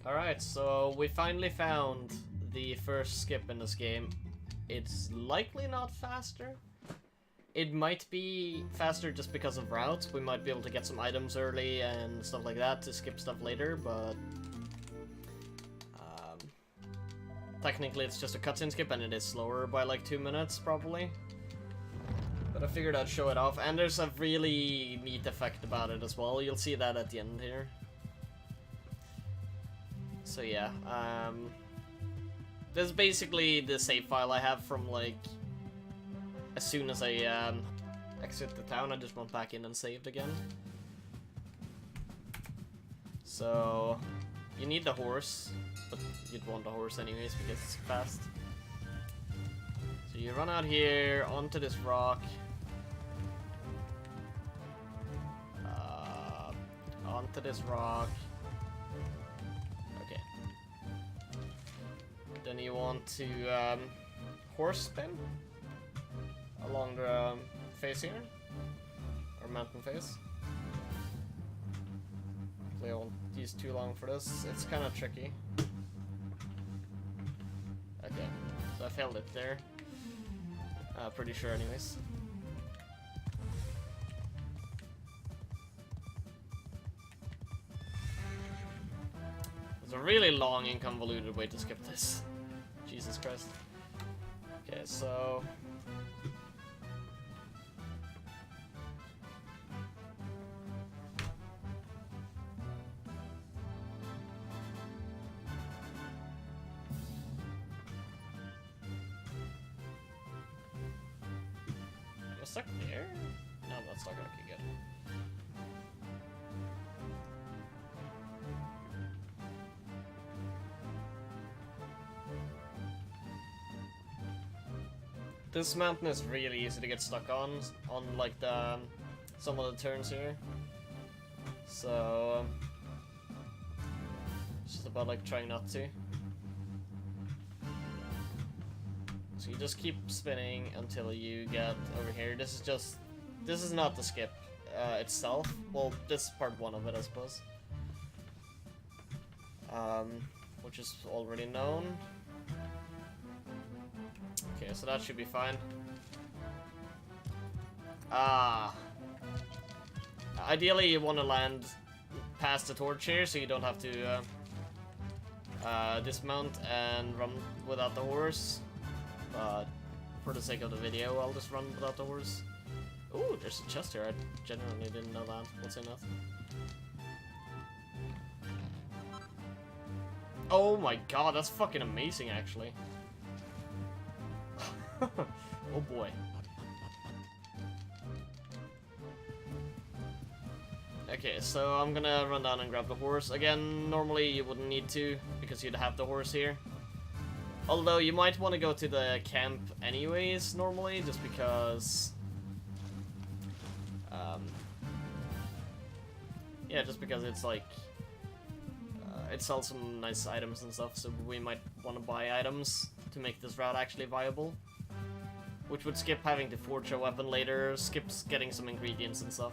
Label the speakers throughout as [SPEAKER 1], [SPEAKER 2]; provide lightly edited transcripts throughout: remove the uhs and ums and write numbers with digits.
[SPEAKER 1] Alright, so we finally found the first skip in this game. It's likely not faster. It might be faster just because of routes. We might be able to get some items early and stuff like that to skip stuff later, but technically it's just a cutscene skip and it is slower by like 2 minutes probably. But I figured I'd show it off, and there's a really neat effect about it as well. You'll see that at the end here. So yeah, this is basically the save file I have from like as soon as I exit the town. I just went back in and saved again. So you need the horse, but you'd want the horse anyways because it's fast. So you run out here onto this rock, onto this rock. Okay. Then you want to horse spin along the face here, or mountain face. Hopefully I won't use too long for this. It's kind of tricky. Okay, so I've held it there. Pretty sure anyways. It's a really long and convoluted way to skip this. Jesus Christ. Okay, so am I stuck there? No, I'm not stuck. Okay, good. This mountain is really easy to get stuck on like the some of the turns here. So it's just about like trying not to. So you just keep spinning until you get over here. This is not the skip itself. Well, this is part one of it, I suppose. Which is already known. Okay, so that should be fine. Ideally you want to land past the torch here, so you don't have to dismount and run without the horse. But for the sake of the video, I'll just run without the horse. Ooh, there's a chest here. I genuinely didn't know that. What's in that? Oh my god, that's fucking amazing, actually. Oh boy. Okay, so I'm gonna run down and grab the horse. Again, normally you wouldn't need to, because you'd have the horse here. Although you might want to go to the camp anyways, normally, just because... yeah, just because it's like... it sells some nice items and stuff, so we might want to buy items to make this route actually viable. Which would skip having to forge a weapon later, skips getting some ingredients and stuff.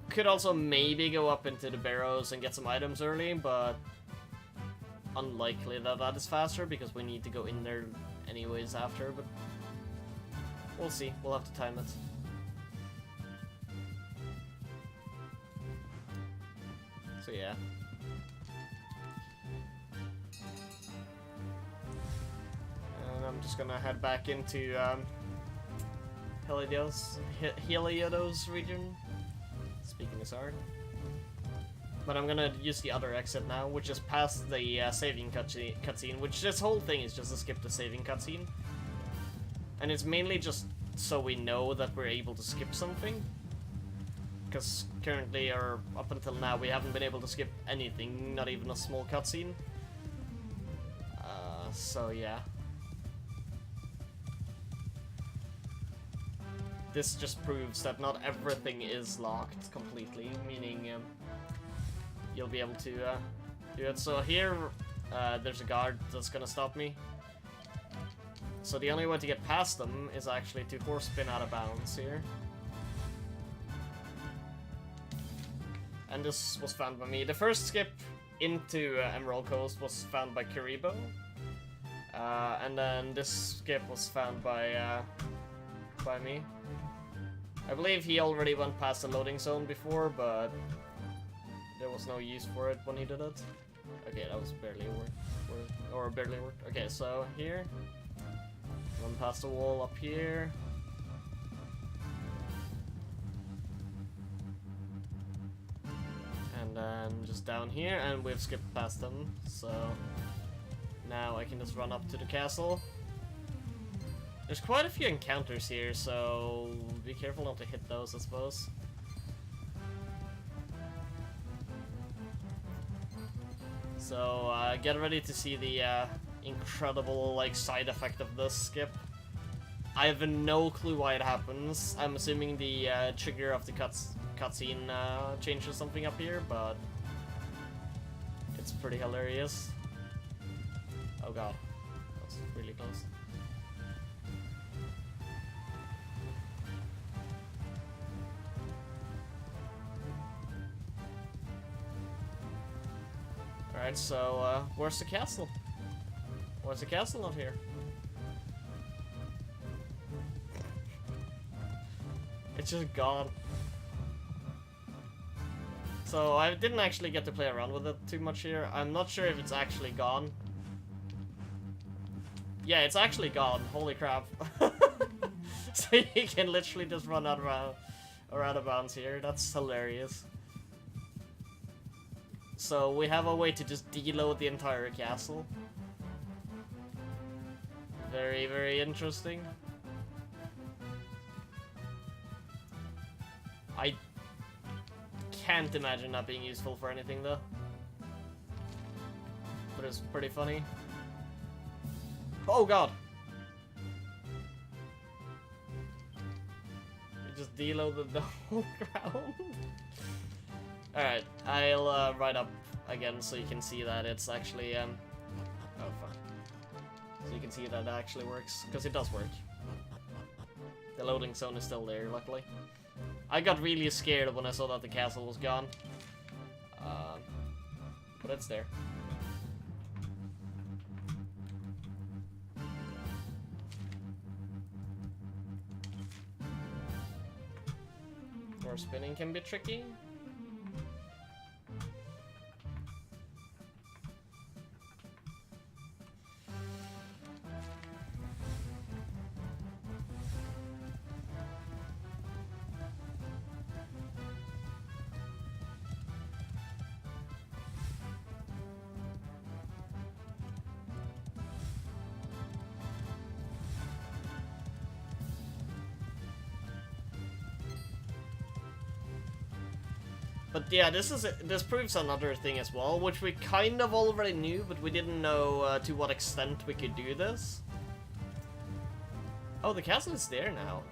[SPEAKER 1] Could also maybe go up into the barrows and get some items early, but unlikely that that is faster because we need to go in there anyways after, but we'll see. We'll have to time it. So yeah. And I'm just gonna head back into Heliodos region. Speaking as hard. But I'm gonna use the other exit now, which is past the saving cutscene, which this whole thing is just to skip the saving cutscene. And it's mainly just so we know that we're able to skip something. Because currently, or up until now, we haven't been able to skip anything, not even a small cutscene. So yeah. This just proves that not everything is locked completely, meaning you'll be able to do it. So here, there's a guard that's gonna stop me. So the only way to get past them is actually to horse spin out of bounds here. and this was found by me. The first skip into Emerald Coast was found by Karibo, and then this skip was found by me. I believe he already went past the loading zone before, but there was no use for it when he did it. Okay, that was barely worked. Okay, so here, run past the wall up here. And then just down here, and we've skipped past them, so now I can just run up to the castle. There's quite a few encounters here, so be careful not to hit those, I suppose. So get ready to see the incredible like side effect of this skip. I have no clue why it happens. I'm assuming the trigger of the cutscene changes something up here, but it's pretty hilarious. Oh god, that was really close. Alright, so where's the castle? Where's the castle not here? It's just gone. So I didn't actually get to play around with it too much here. I'm not sure if it's actually gone. Yeah, it's actually gone. Holy crap. So you can literally just run out of bounds here. That's hilarious. So we have a way to just deload the entire castle. Very, very interesting. I can't imagine that being useful for anything though. But it's pretty funny. Oh god! We just deloaded the whole ground. Alright, I'll ride up again so you can see that it's actually, oh fuck. So you can see that it actually works, because it does work. The loading zone is still there, luckily. I got really scared when I saw that the castle was gone. But it's there. Or spinning can be tricky. But yeah, this proves another thing as well, which we kind of already knew, but we didn't know to what extent we could do this. Oh, the castle is there now.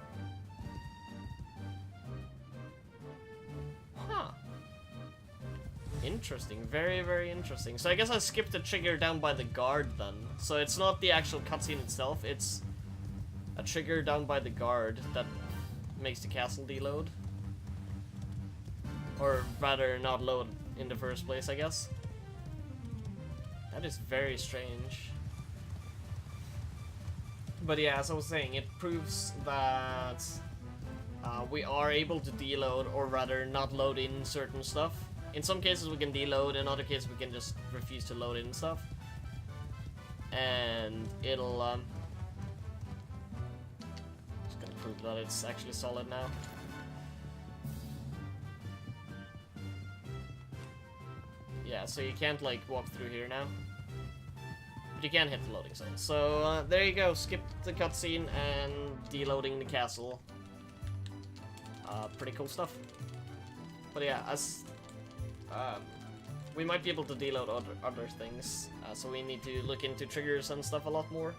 [SPEAKER 1] Huh. Interesting. Very, very interesting. So I guess I skipped the trigger down by the guard then. So it's not the actual cutscene itself, it's a trigger down by the guard that makes the castle deload. Or rather, not load in the first place, I guess. That is very strange. But yeah, as I was saying, it proves that we are able to deload, or rather not load in certain stuff. In some cases we can deload, in other cases we can just refuse to load in stuff. And it'll just gonna prove that it's actually solid now. Yeah, so you can't like walk through here now. But you can hit the loading zone. So there you go, skip the cutscene and deloading the castle. Pretty cool stuff. But yeah, as we might be able to deload other things, so we need to look into triggers and stuff a lot more.